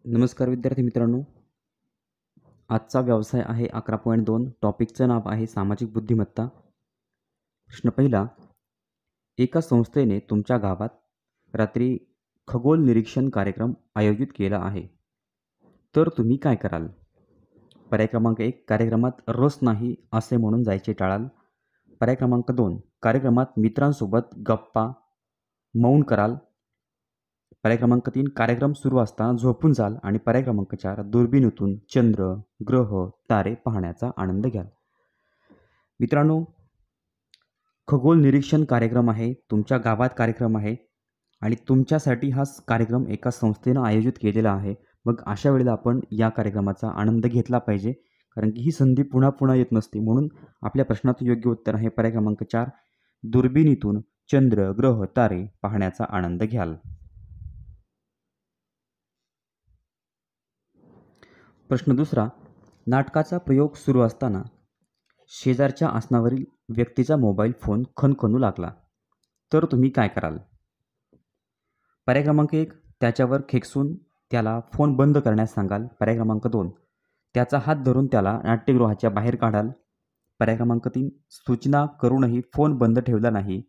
नमस्कार विद्यार्थी मित्रांनो. आजचा व्यवसाय आहे 11.2. टॉपिकचं नाव आहे सामाजिक बुद्धिमत्ता. प्रश्न पहिला. एका संस्थेने तुमच्या गावात रात्री खगोल निरीक्षण कार्यक्रम आयोजित केला आहे. तर तुम्ही काय कराल? पर्याय क्रमांक 1. कार्यक्रमात रस नाही असे म्हणून जायचे टाळाल. पर्याय क्रमांक 2. कार्यक्रमात मित्रांसोबत गप्पा मौन कराल. पर्याय क्रमांक 3. कार्यक्रम सुरू असताना झोपून जाल. आणि पर्याय क्रमांक 4. दुर्बिणीतून चंद्र, ग्रह, तारे पाहण्याचा आनंद घ्याल. मित्रांनो, खगोल निरीक्षण कार्यक्रम आहे, तुमच्या गावात कार्यक्रम आहे आणि तुमच्यासाठी हा कार्यक्रम एका संस्थेनं आयोजित केलेला आहे. मग अशा वेळेला आपण या कार्यक्रमाचा आनंद घेतला पाहिजे, कारण की ही संधी पुन्हा पुन्हा येत नसते. म्हणून आपल्या प्रश्नाचं योग्य उत्तर आहे पर्याय क्रमांक 4. दुर्बिणीतून चंद्र, ग्रह, तारे पाहण्याचा आनंद घ्याल. प्रश्न दुसरा. नाटकाचा प्रयोग सुरू असताना शेजारच्या आसनावरील व्यक्तीचा मोबाईल फोन खणखणू लागला. तर तुम्ही काय कराल? पर्याय क्रमांक 1. त्याच्यावर खेकसून त्याला फोन बंद करण्यास सांगाल. पर्याय क्रमांक 2. त्याचा हात धरून त्याला नाट्यगृहाच्या बाहेर काढाल. पर्याय क्रमांक 3. सूचना करूनही फोन बंद ठेवला नाही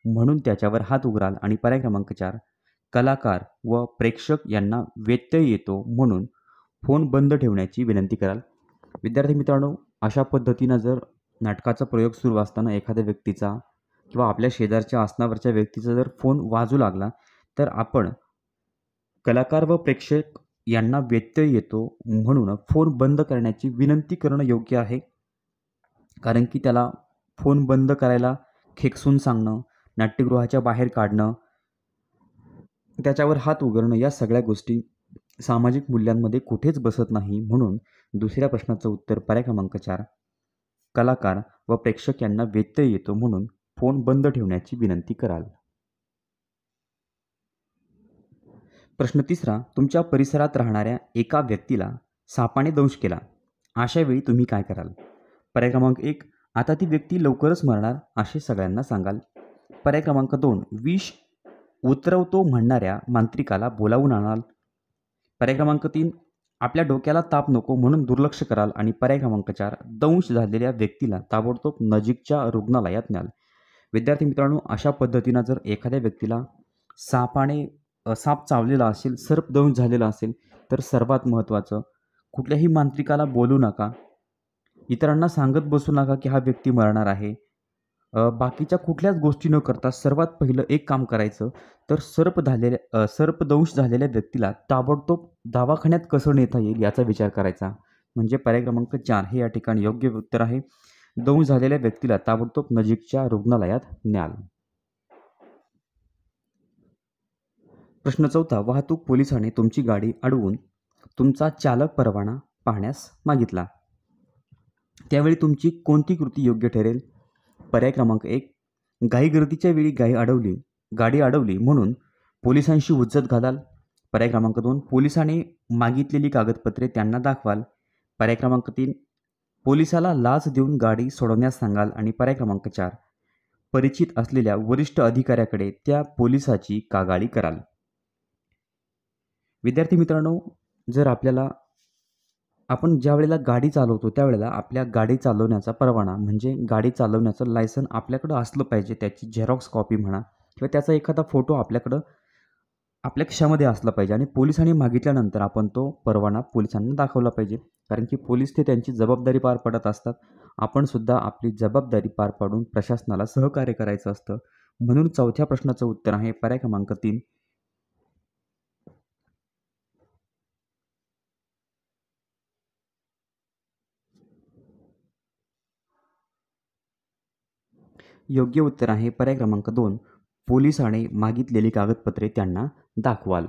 म्हणून त्याच्यावर हात उघडाल. आणि पर्याय क्रमांक 4. कलाकार व प्रेक्षक यांना व्यत्यय येतो म्हणून फोन बंद ठेवण्याची विनंती कराल. विद्यार्थी मित्रांनो, अशा पद्धतीनं जर नाटकाचा प्रयोग सुरू असताना एखाद्या व्यक्तीचा किंवा आपल्या शेजारच्या आसनावरच्या व्यक्तीचा जर फोन वाजू लागला तर आपण कलाकार व प्रेक्षक यांना व्यत्यय येतो म्हणून फोन बंद करण्याची विनंती करणं योग्य आहे. कारण की त्याला फोन बंद करायला खेकसून सांगणं, नाट्यगृहाच्या बाहेर काढणं, त्याच्यावर हात उघडणं या सगळ्या गोष्टी सामाजिक मूल्यांमध्ये कुठेच बसत नाही. म्हणून दुसऱ्या प्रश्नाचं उत्तर पर्याय क्रमांक 4. कलाकार व प्रेक्षक यांना व्यत्यय येतो म्हणून फोन बंद ठेवण्याची विनंती कराल. प्रश्न तिसरा. तुमच्या परिसरात राहणाऱ्या एका व्यक्तीला सापाने दंश केला. अशा वेळी तुम्ही काय कराल? पर्याय क्रमांक 1. आता ती व्यक्ती लवकरच मरणार असे सगळ्यांना सांगाल. पर्याय क्रमांक 2. विष उतरवतो म्हणणाऱ्या मांत्रिकाला बोलावून आणाल. पर्याय क्रमांक 3. आपल्या डोक्याला ताप नको म्हणून दुर्लक्ष कराल. आणि पर्याय क्रमांक 4. दंश झालेल्या व्यक्तीला ताबडतोब नजीकच्या रुग्णालयात न्याल. विद्यार्थी मित्रांनो, अशा पद्धतीनं जर एखाद्या व्यक्तीला साप चावलेला असेल, सर्पदंश झालेला असेल तर सर्वात महत्त्वाचं, कुठल्याही मांत्रिकाला बोलू नका, इतरांना सांगत बसू नका की हा व्यक्ती मरणार आहे. बाकीच्या कुठल्याच गोष्टी न करता सर्वात पहिलं एक काम करायचं, तर सर्पदंश झालेल्या व्यक्तीला ताबडतोब दवाखान्यात कसं नेता येईल याचा विचार करायचा. म्हणजे पर्याय क्रमांक 4 हे या ठिकाणी योग्य उत्तर आहे. दंश झालेल्या व्यक्तीला ताबडतोब नजीकच्या रुग्णालयात न्याल. प्रश्न चौथा. वाहतूक पोलिसाने तुमची गाडी अडवून तुमचा चालक परवाना पाहण्यास मागितला. त्यावेळी तुमची कोणती कृती योग्य ठरेल? पर्याय क्रमांक 1. घाईगर्दीच्या वेळी गाडी अडवली म्हणून पोलिसांशी हुज्जत घालाल. पर्याय क्रमांक 2. पोलिसांनी मागितलेली कागदपत्रे त्यांना दाखवाल. पर्याय क्रमांक 3. पोलिसाला लाच देऊन गाडी सोडवण्यास सांगाल. आणि पर्याय क्रमांक 4. परिचित असलेल्या वरिष्ठ अधिकाऱ्याकडे त्या पोलिसाची कागाळी कराल. विद्यार्थी मित्रांनो, जर आपण ज्या वेळेला गाडी चालवतो त्यावेळेला आपल्या गाडी चालवण्याचा परवाना म्हणजे गाडी चालवण्याचं लायसन आपल्याकडं असलं पाहिजे. त्याची झेरॉक्स कॉपी म्हणा किंवा त्याचा एखादा फोटो आपल्या खिशामध्ये असला पाहिजे. आणि पोलिसांनी मागितल्यानंतर आपण तो परवाना पोलिसांना दाखवला पाहिजे. कारण की पोलीस ते त्यांची जबाबदारी पार पाडत असतात. आपण सुद्धा आपली जबाबदारी पार पाडून प्रशासनाला सहकार्य करायचं असतं. म्हणून चौथ्या प्रश्नाचं उत्तर आहे पर्याय क्रमांक 3. योग्य उत्तर आहे पर्याय क्रमांक 2. पोलिसाने मागितलेली कागदपत्रे त्यांना दाखवाल.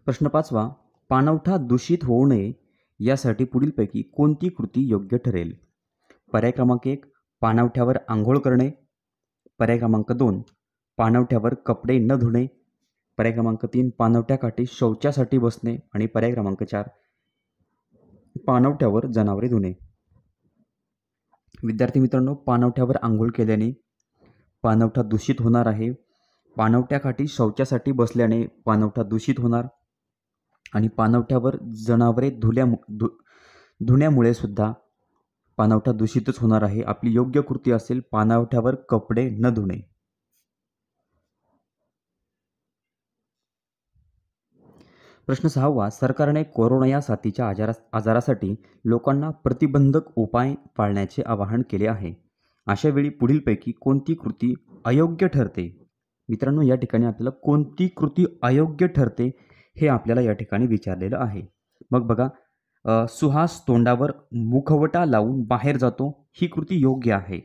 प्रश्न 5वा. पाणवठा दूषित होऊ नये यासाठी पुढीलपैकी कोणती कृती योग्य ठरेल? पर्याय क्रमांक 1. पाणवठ्यावर आंघोळ करणे. पर्याय क्रमांक 2. पाणवठ्यावर कपडे न धुणे. पर्याय क्रमांक 3. पाणवठ्याकाठी शौचासाठी बसणे. आणि पर्याय क्रमांक 4. पाणवठ्यावर जनावरे धुणे. विद्यार्थी मित्रांनो, पाणवठ्यावर आंघोळ केल्याने पाणवठा दूषित होणार आहे. पाणवठ्याकाठी शौचासाठी बसल्याने पाणवठा दूषित होणार आणि पाणवठ्यावर जनावरे धुण्यामुळे सुद्धा पाणवठा दूषितच होणार आहे. आपली योग्य कृती असेल पाणवठ्यावर कपडे न धुणे. प्रश्न 6वा, सरकारने कोरोना या साथीच्या आजारासाठी लोकांना प्रतिबंधक उपाय पाळण्याचे आवाहन केले आहे. अशा वेळी पुढीलपैकी कोणती कृती अयोग्य ठरते? मित्रांनो, या ठिकाणी आपल्याला कोणती कृती अयोग्य ठरते हे आपल्याला या ठिकाणी विचारलेलं आहे. मग बघा, सुहास तोंडावर मुखवटा लावून बाहेर जातो, ही कृती योग्य आहे.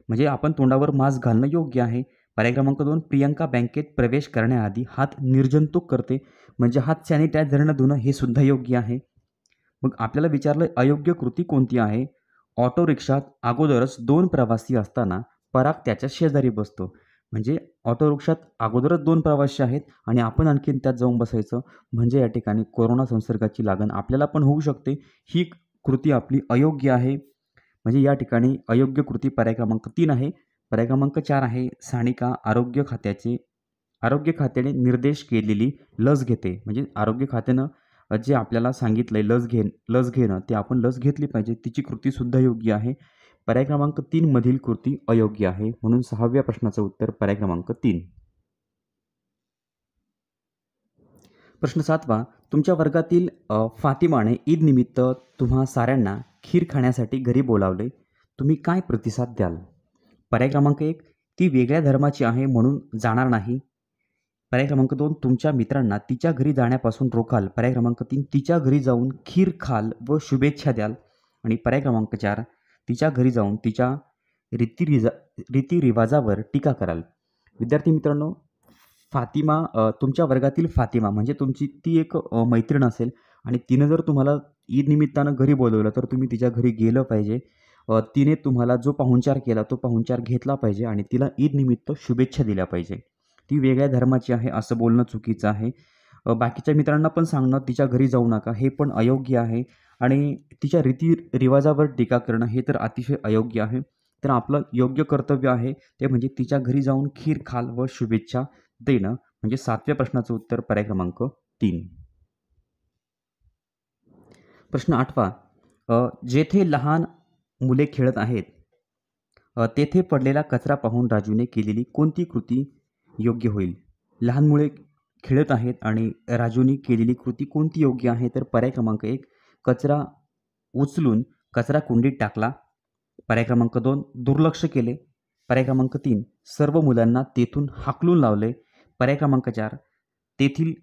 म्हणजे आपण तोंडावर मास्क घालणं योग्य आहे. पर्याय क्रमांक 2, प्रियंका बँकेत प्रवेश करण्याआधी हात निर्जंतुक करते, म्हणजे हात सॅनिटायझरनं धुणं हे सुद्धा योग्य आहे. मग आपल्याला विचारलं अयोग्य कृती कोणती आहे? ऑटो रिक्षात अगोदरच 2 प्रवासी असताना पराग त्याच्या शेजारी बसतो. म्हणजे ऑटो रिक्षात अगोदरच 2 प्रवासी आहेत आणि आपण आणखीन त्यात जाऊन बसायचं, म्हणजे या ठिकाणी कोरोना संसर्गाची लागण आपल्याला पण होऊ शकते. ही कृती आपली अयोग्य आहे. म्हणजे या ठिकाणी अयोग्य कृती पर्याय क्रमांक 3 आहे. पर्याय क्रमांक 4 आहे, सानिका आरोग्य खात्याने निर्देश केलेली लस घेते. म्हणजे आरोग्य खात्यानं जे आपल्याला सांगितलंय लस घेणं ते आपण लस घेतली पाहिजे, तिची कृतीसुद्धा योग्य आहे. पर्याय क्रमांक 3 मधील कृती अयोग्य आहे. म्हणून 6व्या प्रश्नाचं उत्तर पर्याय क्रमांक 3. प्रश्न 7वा, तुमच्या वर्गातील फातिमाने ईद निमित्त तुम्हा साऱ्यांना खीर खाण्यासाठी घरी बोलावले, तुम्ही काय प्रतिसाद द्याल? पर्याय क्रमांक 1, ती वेगळ्या धर्माची आहे म्हणून जाणार नाही. पर्याय क्रमांक 2, तुमच्या मित्रांना तिच्या घरी जाण्यापासून रोखाल. पर्याय क्रमांक 3, तिच्या घरी जाऊन खीर खाल व शुभेच्छा द्याल. आणि पर्याय क्रमांक 4, तिच्या घरी जाऊन तिच्या रीतिरिवाजावर टीका कराल. विद्यार्थी मित्रांनो, फातिमा, तुमच्या वर्गातील फातिमा म्हणजे तुमची ती एक मैत्रीण असेल आणि तिनं जर तुम्हाला ईद निमित्तानं घरी बोलवलं तर तुम्ही तिच्या घरी गेलं पाहिजे. तिने तुम्हाला जो पाहुणचार केला तो पाहुणचार घेतला पाहिजे आणि तिला ईद निमित्त शुभेच्छा दिल्या पाहिजे. ती वेगळ्या धर्माची आहे असं बोलणं चुकीचं आहे. बाकीच्या मित्रांना पण सांगणं तिच्या घरी जाऊ नका हे पण अयोग्य आहे आणि तिच्या रीतिरिवाजावर टीका करणं हे तर अतिशय अयोग्य आहे. तर आपलं योग्य कर्तव्य आहे ते म्हणजे तिच्या घरी जाऊन खीर खाल व शुभेच्छा देणं. म्हणजे 7व्या प्रश्नाचं उत्तर पर्याय क्रमांक 3. प्रश्न 8वा, जेथे लहान मुले खेळत आहेत तेथे पडलेला कचरा पाहून राजूने केलेली कोणती कृती योग्य होईल? लहान मुले खेळत आहेत आणि राजूने केलेली कृती कोणती योग्य आहे? तर पर्याय क्रमांक 1, कचरा उचलून कचरा कुंडीत टाकला. पर्याय क्रमांक 2, दुर्लक्ष केले. पर्याय क्रमांक 3, सर्व मुलांना तेथून हाकलून लावले. पर्याय क्रमांक 4, तेथील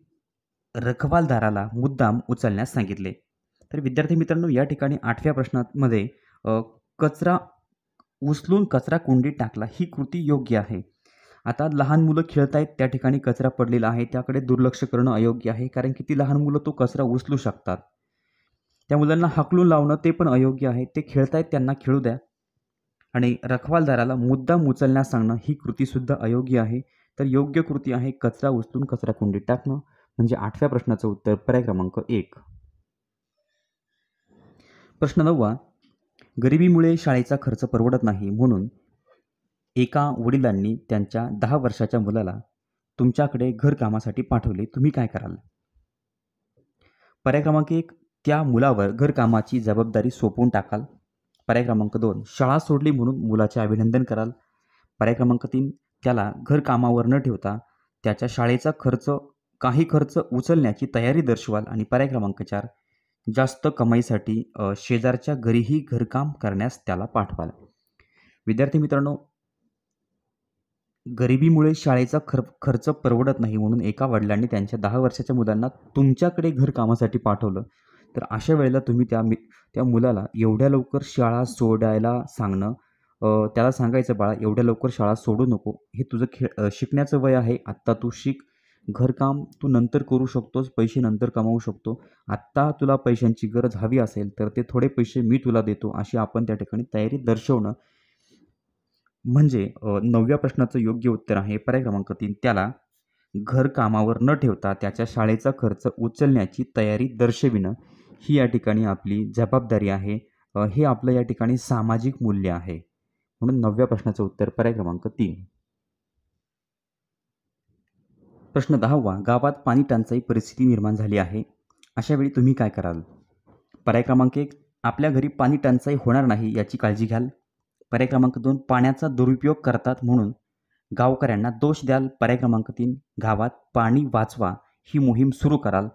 रखवालदाराला मुद्दाम उचलण्यास सांगितले. तर विद्यार्थी मित्रांनो, या ठिकाणी 8व्या प्रश्नामध्ये कचरा उचलून कचरा कुंडीत टाकला ही कृती योग्य आहे. आता लहान मुलं खेळत आहेत, त्या ठिकाणी कचरा पडलेला आहे, त्याकडे दुर्लक्ष करणं अयोग्य आहे, कारण की ती लहान मुलं तो कचरा उचलू शकतात. त्या मुलांना हाकलून लावणं ते पण अयोग्य आहे. ते खेळत आहेत, त्यांना खेळू द्या. आणि रखवालदाराला मुद्दाम उचलण्यास सांगणं ही कृतीसुद्धा अयोग्य आहे. तर योग्य कृती आहे कचरा उचलून कचरा कुंडीत टाकणं. म्हणजे 8व्या प्रश्नाचं उत्तर पर्याय क्रमांक 1. प्रश्न 9वा, गरिबीमुळे शाळेचा खर्च परवडत नाही म्हणून एका वडिलांनी त्यांच्या 10 वर्षाच्या मुलाला तुमच्याकडे घरकामासाठी पाठवले, तुम्ही काय कराल? पर्याय क्रमांक 1, त्या मुलावर घरकामाची जबाबदारी सोपवून टाकाल. पर्याय क्रमांक 2, शाळा सोडली म्हणून मुलाचे अभिनंदन कराल. पर्याय क्रमांक 3, त्याला घरकामावर न ठेवता त्याच्या शाळेचा काही खर्च उचलण्याची तयारी दर्शवाल. आणि पर्याय क्रमांक 4, जास्त कमाईसाठी शेजारच्या घरीही घरकाम करण्यास त्याला पाठवाल. विद्यार्थी मित्रांनो, गरिबीमुळे शाळेचा खर्च परवडत नाही म्हणून एका वडिलांनी त्यांच्या 10 वर्षाच्या मुलांना तुमच्याकडे घरकामासाठी पाठवलं. तर अशा वेळेला तुम्ही त्या मुलाला एवढ्या लवकर शाळा सोडायला सांगणं, त्याला सांगायचं, बाळा एवढ्या लवकर शाळा सोडू नको, हे तुझं शिकण्याचं वय आहे, आत्ता तू शिक, घरकाम तू नंतर करू शकतोस, पैसे नंतर कमावू शकतो, आत्ता तुला पैशांची गरज हवी असेल तर ते थोडे पैसे मी तुला देतो, अशी आपण त्या ठिकाणी तयारी दर्शवणं. म्हणजे 9व्या प्रश्नाचं योग्य उत्तर आहे पर्याय क्रमांक 3, त्याला घरकामावर न ठेवता त्याच्या शाळेचा खर्च उचलण्याची तयारी दर्शविणं ही या ठिकाणी आपली जबाबदारी आहे. हे आपलं या ठिकाणी सामाजिक मूल्य आहे. म्हणून 9व्या प्रश्नाचं उत्तर पर्याय क्रमांक 3. प्रश्न 10वा, गावात पाणी टंचाई परिस्थिती निर्माण झाली आहे. अशावेळी तुम्ही काय कराल? पर्याय क्रमांक 1, आपल्या घरी पाणी टंचाई होणार नाही याची काळजी घ्याल. पर्याय क्रमांक 2, पाण्याचा दुरुपयोग करतात म्हणून गावकऱ्यांना दोष द्याल. पर्याय क्रमांक 3, गावात पाणी वाचवा ही मोहीम सुरू कराल.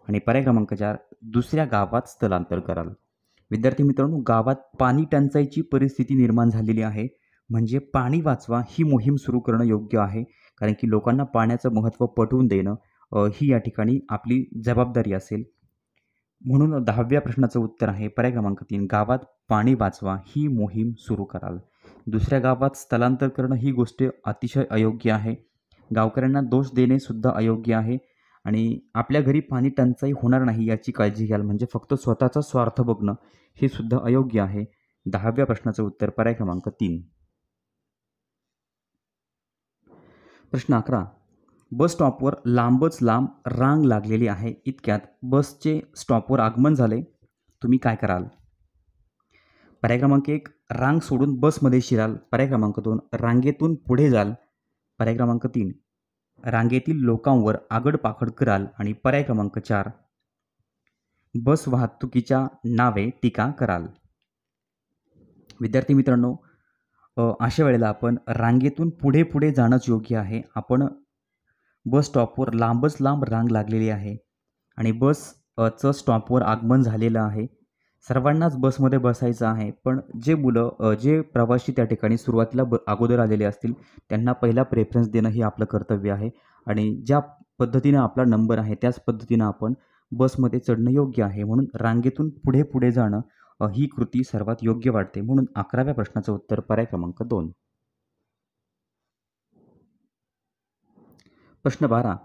आणि पर्याय क्रमांक 4, दुसऱ्या गावात स्थलांतर कराल. विद्यार्थी मित्रांनो, गावात पाणी टंचाईची परिस्थिती निर्माण झालेली आहे म्हणजे पाणी वाचवा ही मोहीम सुरू करणं योग्य आहे. कारण की लोकांना पाण्याचं महत्त्व पटवून देणं ही या ठिकाणी आपली जबाबदारी असेल. म्हणून 10व्या प्रश्नाचं उत्तर आहे पर्याय क्रमांक 3, गावात पाणी वाचवा ही मोहीम सुरू कराल. दुसऱ्या गावात स्थलांतर करणं ही गोष्ट अतिशय अयोग्य आहे. गावकऱ्यांना दोष देणे सुद्धा अयोग्य आहे. आणि आपल्या घरी पाणी टंचाई होणार नाही याची काळजी घ्याल म्हणजे फक्त स्वतःचा स्वार्थ बघणं हे सुद्धा अयोग्य आहे. 10व्या प्रश्नाचं उत्तर पर्याय क्रमांक 3. प्रश्न 11, बस स्टॉपवर लांबच लांब रांग लागलेली आहे. इतक्यात बसचे स्टॉपवर आगमन झाले. तुम्ही काय कराल? पर्याय क्रमांक 1, रांग सोडून बसमध्ये शिराल. पर्याय क्रमांक 2, रांगेतून पुढे जाल. पर्याय क्रमांक 3, रांगेतील लोकांवर आगडपाखड कराल. आणि पर्याय क्रमांक 4, बस वाहतुकीच्या नावे टीका कराल. विद्यार्थी मित्रांनो, अशा वेळेला आपण रांगेतून पुढे पुढे जाणंच योग्य आहे. आपण बस स्टॉपवर लांबच लांब रांग लागलेली आहे आणि बसचं स्टॉपवर आगमन झालेलं आहे. सर्वांनाच बसमध्ये बसायचं आहे. पण जे मुलं जे प्रवासी त्या ठिकाणी सुरुवातीला अगोदर आलेले असतील त्यांना पहिला प्रेफरन्स देणं हे आपलं कर्तव्य आहे. आणि ज्या पद्धतीनं आपला नंबर आहे त्याच पद्धतीनं आपण बसमध्ये चढणं योग्य आहे. म्हणून रांगेतून पुढे पुढे जाणं ही कृती सर्वात योग्य वाटते. म्हणून 11व्या प्रश्नाचं उत्तर पर्याय क्रमांक 2. प्रश्न 12,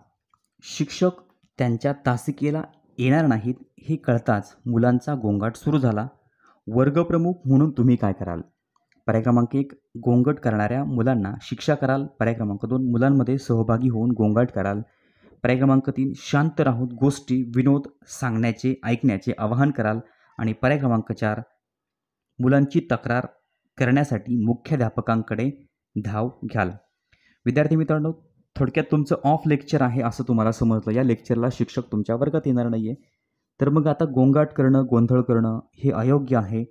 शिक्षक त्यांच्या तासिकेला येणार नाहीत हे कळताच मुलांचा गोंगाट सुरू झाला. वर्गप्रमुख म्हणून तुम्ही काय कराल? पर्याय क्रमांक 1, गोंगाट करणाऱ्या मुलांना शिक्षा कराल. पर्याय क्रमांक 2, मुलांमध्ये सहभागी होऊन गोंगाट कराल. पर्याय क्रमांक 3, शांत राहून गोष्टी विनोद सांगण्याचे ऐकण्याचे आवाहन कराल. आणि पर्याय क्रमांक 4, मुलांची तक्रार करण्यासाठी मुख्याध्यापकांकडे धाव घ्याल. विद्यार्थी मित्रांनो, थोडक्यात तुमचं ऑफ लेक्चर आहे असं तुम्हाला समजलं. या लेक्चरला शिक्षक तुमच्या वर्गात येणार नाही आहे. तर मग आता गोंगाट करणं गोंधळ करणं हे अयोग्य आहे.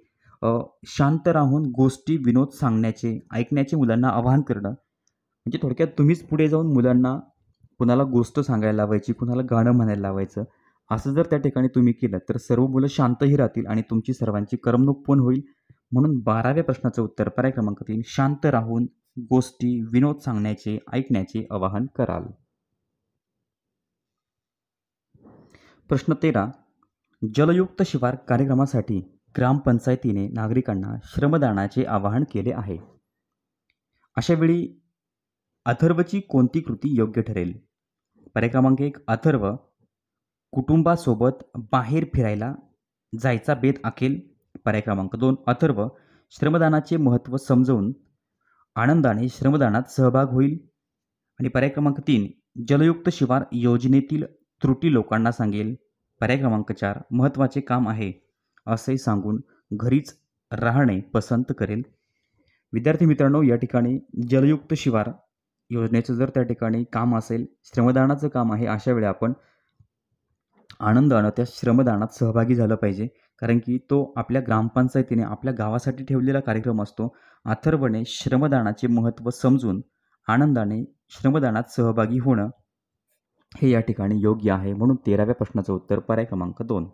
शांत राहून गोष्टी विनोद सांगण्याचे ऐकण्याचे मुलांना आवाहन करणं म्हणजे थोडक्यात तुम्हीच पुढे जाऊन मुलांना कुणाला गोष्ट सांगायला लावायची, कुणाला गाणं म्हणायला लावायचं. असं जर त्या ठिकाणी तुम्ही केलं तर सर्व मुलं शांतही राहतील आणि तुमची सर्वांची करमणूक पण होईल. म्हणून 12व्या प्रश्नाचं उत्तर पर्याय क्रमांक 3, शांत राहून गोष्टी विनोद सांगण्याचे ऐकण्याचे आवाहन कराल. प्रश्न 13, जलयुक्त शिवार कार्यक्रमासाठी ग्रामपंचायतीने नागरिकांना श्रमदानाचे आवाहन केले आहे. अशावेळी अथर्वची कोणती कृती योग्य ठरेल? पर्याय क्रमांक 1, अथर्व कुटुंबासोबत बाहेर फिरायला जायचा बेत आखेल. पर्याय क्रमांक 2, अथर्व श्रमदानाचे महत्त्व समजवून आनंदाने श्रमदानात सहभाग होईल. आणि पर्याय क्रमांक 3, जलयुक्त शिवार योजनेतील त्रुटी लोकांना सांगेल. पर्याय क्रमांक 4, महत्त्वाचे काम आहे असे सांगून घरीच राहणे पसंत करेल. विद्यार्थी मित्रांनो, या ठिकाणी जलयुक्त शिवार योजनेचं जर त्या ठिकाणी काम असेल, श्रमदानाचं काम आहे, अशा वेळी आपण आनंदानं त्या श्रमदानात सहभागी झालं पाहिजे. कारण की तो आपल्या ग्रामपंचायतीने आपल्या गावासाठी ठेवलेला कार्यक्रम असतो. अथर्वने श्रमदानाचे महत्त्व समजून आनंदाने श्रमदानात सहभागी होणं हे या ठिकाणी योग्य आहे. म्हणून 13व्या प्रश्नाचं उत्तर पर्याय क्रमांक 2.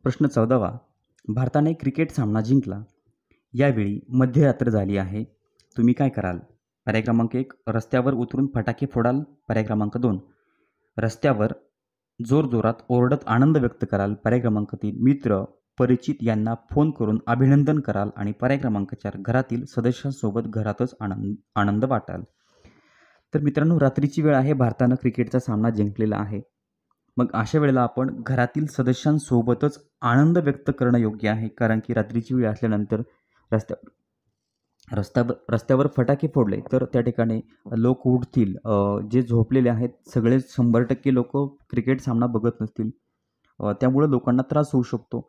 प्रश्न 14, भारताने क्रिकेट सामना जिंकला. यावेळी मध्यरात्र झाली आहे. तुम्ही काय कराल? पर्याय क्रमांक 1, रस्त्यावर उतरून फटाके फोडाल. पर्याय क्रमांक 2, रस्त्यावर जोरजोरात ओरडत आनंद व्यक्त कराल. पर्याय क्रमांक 3, मित्र परिचित यांना फोन करून अभिनंदन कराल. आणि पर्याय क्रमांक 4, घरातील सदस्यांसोबत घरातच आनंद वाटाल. तर मित्रांनो, रात्रीची वेळ आहे, भारतानं क्रिकेटचा सामना जिंकलेला आहे. मग अशा वेळेला आपण घरातील सदस्यांसोबतच आनंद व्यक्त करणं योग्य आहे. कारण की रात्रीची वेळ असल्यानंतर रस्त्यावर फटाके फोडले तर त्या ठिकाणी लोक उठतील. जे झोपलेले आहेत सगळे 100% लोक क्रिकेट सामना बघत नसतील. त्यामुळे लोकांना त्रास होऊ शकतो.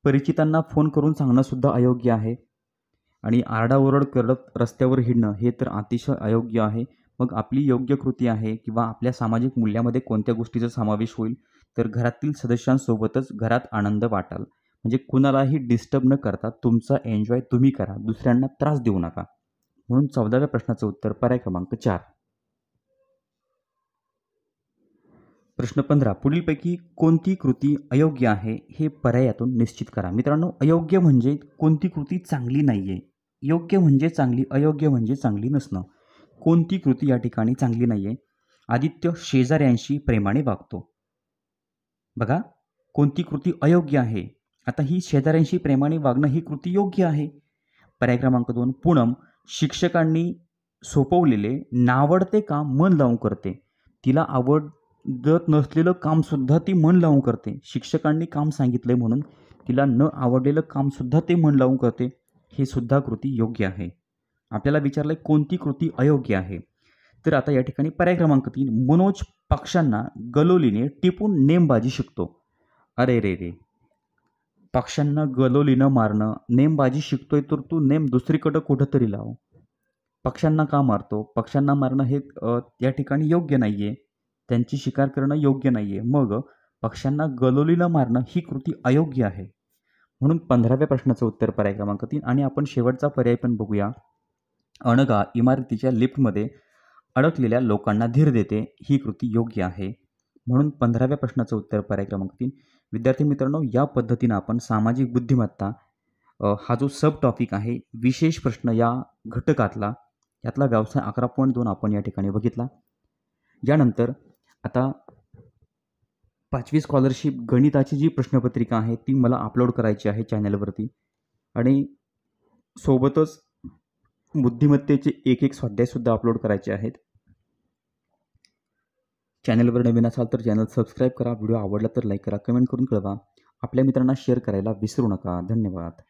परिचितांना फोन करून सांगणंसुद्धा अयोग्य आहे. आणि आरडाओरड करत रस्त्यावर हिंडणं हे तर अतिशय अयोग्य आहे. मग आपली योग्य कृती आहे किंवा आपल्या सामाजिक मूल्यामध्ये कोणत्या गोष्टीचा समावेश होईल, तर घरातील सदस्यांसोबतच घरात आनंद वाटाल. म्हणजे कुणालाही डिस्टर्ब न करता तुमचा एन्जॉय तुम्ही करा, दुसऱ्यांना त्रास देऊ नका. म्हणून 14व्या प्रश्नाचं उत्तर पर्याय क्रमांक 4. प्रश्न 15. पुढीलपैकी कोणती कृती अयोग्य आहे हे पर्यायातून निश्चित करा. मित्रांनो, अयोग्य म्हणजे कोणती कृती चांगली नाही आहे. योग्य म्हणजे चांगली, अयोग्य म्हणजे चांगली नसणं. कोणती कृती या ठिकाणी चांगली नाही आहे? आदित्य शेजाऱ्यांशी प्रेमाने वागतो. बघा, कोणती कृती अयोग्य आहे? आता ही शेजाऱ्यांशी प्रेमाने वागणं ही कृती योग्य आहे. पर्याय क्रमांक 2. पूनम शिक्षकांनी सोपवलेले नावडते काम मन लावून करते. तिला आवडत नसलेलं कामसुद्धा ती मन लावून करते. शिक्षकांनी काम सांगितलंय म्हणून तिला न आवडलेलं कामसुद्धा ते मन लावून करते. ही सुद्धा कृती योग्य आहे. आपल्याला विचारलंय कोणती कृती अयोग्य आहे? तर आता या ठिकाणी पर्याय क्रमांक 3. मनोज पक्ष्यांना गलोलीने टिपून नेमबाजी शिकतो. अरे रे रे! पक्ष्यांना गलोलीनं मारणं, नेमबाजी शिकतोय तर तू नेम दुसरीकडं कुठंतरी लाव. पक्ष्यांना का मारतो? पक्ष्यांना मारणं हे या ठिकाणी योग्य नाही आहे. त्यांची शिकार करणं योग्य नाही आहे. मग पक्ष्यांना गलोलीनं मारणं ही कृती अयोग्य आहे. म्हणून 15व्या प्रश्नाचं उत्तर पर्याय क्रमांक 3. आणि आपण शेवटचा पर्याय पण बघूया. अनघा इमारतीच्या लिफ्टमध्ये अडकलेल्या लोकांना धीर देते. ही कृती योग्य आहे. म्हणून 15व्या प्रश्नाचं उत्तर पर्याय क्रमांक 3. विद्यार्थी मित्रांनो, या पद्धतीनं आपण सामाजिक बुद्धिमत्ता हा जो सब टॉपिक आहे, विशेष प्रश्न या घटकातला, यातला व्यवसाय 11.2 आपण या ठिकाणी बघितला. यानंतर आता 5वी स्कॉलरशिप गणिताची जी प्रश्नपत्रिका आहे ती मला अपलोड करायची आहे चॅनलवरती. आणि सोबतच बुद्धिमत्तेचे एक स्वाध्यायसुद्धा अपलोड करायचे आहेत. चॅनलवर नवीन असाल तर चॅनल सबस्क्राईब करा. व्हिडिओ आवडला तर लाईक करा, कमेंट करून कळवा. आपल्या मित्रांना शेअर करायला विसरू नका. धन्यवाद.